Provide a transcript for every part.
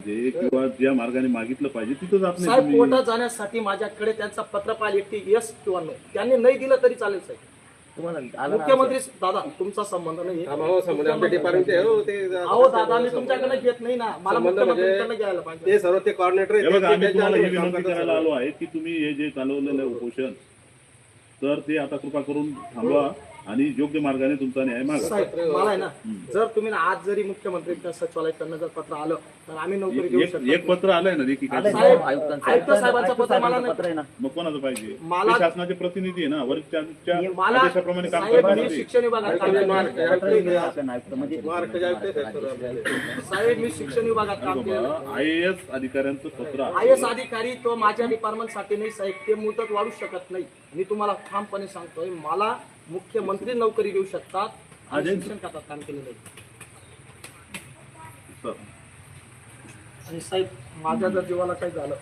पाहिजे किंवा ज्या मार्गाने मागितलं पाहिजे तिथं जात नाही साहेब. तुम्ही. कोर्टात जाण्यासाठी माझ्याकडे त्यांचा पत्रपाल एकटी यस किंवा नो, त्यांनी नाही दिलं तरी चालेल साहेब. मुख्यमंत्री दादा तुमचा संबंध नाही अहो दादा, मी तुमच्याकडे घेत नाही ना, मला मुख्यमंत्र्यांकडे घ्यायला पाहिजे. ते सर्व ते कॉर्डिनेटर हे बघा, आम्ही तुम्हाला ही विनंती करायला आलो आहे की तुम्ही हे जे चालवलेलं आहे उपोषण, तर ते आता कृपा करून थांबवा आणि योग्य मार्गाने तुमचा न्याय मागा. साहेब मला आहे ना, जर तुम्ही ना आज जरी मुख्यमंत्र्यांच्या सचिवालयाकडनं जर पत्र आलं तर आम्ही नोकरी देऊ शकतो. एक पत्र आलंय ना लेखी काय? साहेब, आयुक्त साहेबांचं पत्र मला नाही. मग कोणाचं पाहिजे? मला- ते शासनाचे प्रतिनिधी आहे ना, वरिष्ठांच्या मला आदेशाप्रमाणे काम साहेब, करतात मी ते. शिक्षण विभागात काम केलं. साहेब मी शिक्षण विभागात काम केलं. IAS अधिकाऱ्यांचं पत्र आहे. IAS अधिकारी तो माझ्या डिपार्टमेंट साठी नाही साहेब, ते मुदत वाढू शकत नाही. मी तुम्हाला ठामपणे सांगतोय, मला मुख्यमंत्री नोकरी देऊ शकतात. आणि शिक्षण खात्यात काम केलेलं आहे. सर. आणि साहेब माझ्या जर जीवाला काही झालं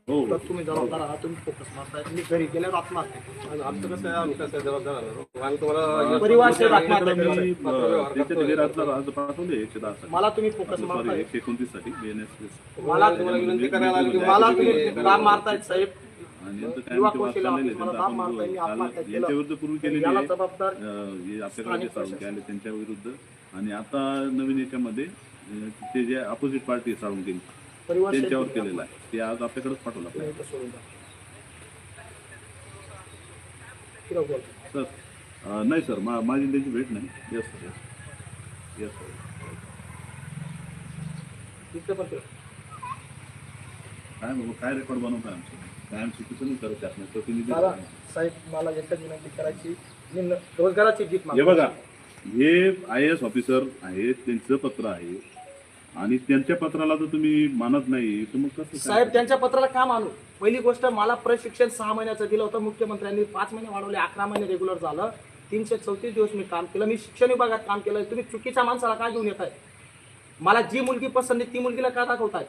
हो तर तुम्ही जबाबदार आहात, तुम्ही फोकस मारताय. मी घरी गेल्यावर आत्महत्या केली. आमचं कसं आहे, आम्ही कसं जबाबदार आहोत. आम्ही तुम्हाला परिवार सेवा आत्महत्या केली. मी त्यांच्या जाहिरातला अर्ज पाठवले 110 साठी. मला तुम्ही फोकस सॉरी मारताय. 129 साठी BNSS. मला तुम्हाला विनंती करायला आलो की मला तुम्ही दाब मारतायत साहेब. आणि यांचं काय युवा ते कौशल्य चाललेलं आहे. ऑफिस मला त्यांचं दाब आपण मारताय. मी आत्महत्या केलं. यांच्याविरुद्ध पूर्वी केलेली याला आहे. जबाबदार हे आपल्याकडे जे स्थानिक साळुंके आले त्यांच्या विरुद्ध, आणि आता नवीन याच्यामध्ये ते जे अपोजिट पार्टी साळुंके परिवार त्यांच्यावर सेवा केलेलं आहे, ते आज आपल्याकडेच पाठवलं नाही आपल्याला. तर सोडून द्या. किती बोल. सर नाही सर, माझी त्यांची भेट नाही. Yes sir, yes sir. इथं पण ते. काय बाबा, काय रेकॉर्ड बनवताय आमचं? काय आमची चुकीचं नाही करत त्यात नाही प्रतिनिधी. मला साहेब मला एकच विनंती करायची, मी रोजगाराची भीक हे मागतो. बघा, हे IAS ऑफिसर आहेत, त्यांचं पत्र आहे आणि त्यांच्या पत्राला जर तुम्ही मानत नाही तर मग कसं साहेब काय? त्यांच्या पत्राला का मानू? पहिली गोष्ट, मला प्रशिक्षण 6 महिन्याचं दिलं होतं मुख्यमंत्र्यांनी, 5 महिने वाढवले, 11 महिने रेग्युलर झालं. 334 दिवस मी काम केलं. मी शिक्षण विभागात काम केलं. तुम्ही चुकीच्या माणसाला का घेऊन येताय? मला जी मुलगी पसंत आहे ती मुलगीला का दाखवताय?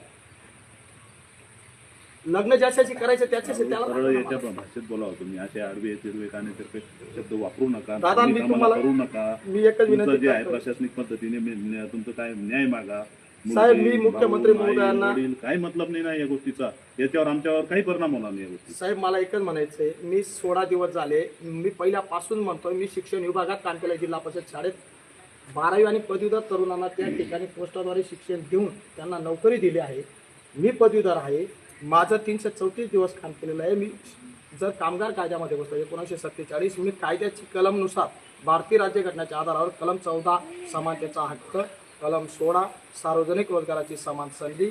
लग्न ज्याच्याशी करायचं त्याच्याशी त्याला सरळ दाखवा याच्या मला. भाषेत बोलावं तुम्ही. असे आडवे तिरवे कानेतिरपे शब्द वापरू नका. दादा, मी कामाला तुम्हाला- करू नका. मी एकच तुमचं विनंती जे आहे करतोय. प्रशासनिक पद्धतीने तुमचं काय न्याय मागा. साहेब, मुलगी, मी मुख्यमंत्री भाऊ, आई, महोदयांना- वडील, काही मतलब नाही ना या गोष्टीचा. याच्यावर आमच्यावर काही परिणाम होणार नाही या गोष्टी. साहेब मला एकच म्हणायचंय, मी 16 दिवस झाले, मी पहिल्यापासून म्हणतोय, मी शिक्षण विभागात काम केलं जिल्हा परिषद शाळेत. 12वी आणि पदवीधर तरुणांना त्या ठिकाणी पोस्टाद्वारे शिक्षण देऊन त्यांना नोकरी दिली आहे. मी पदवीधर आहे. माझं 334 दिवस काम केलेलं आहे. मी जर कामगार कायद्यामध्ये बसतो 1947, मी कायद्याची कलमनुसार भारतीय राज्यघटनेच्या आधारावर कलम 14 समानतेचा हक्क, कलम 16 सार्वजनिक रोजगाराची समान संधी,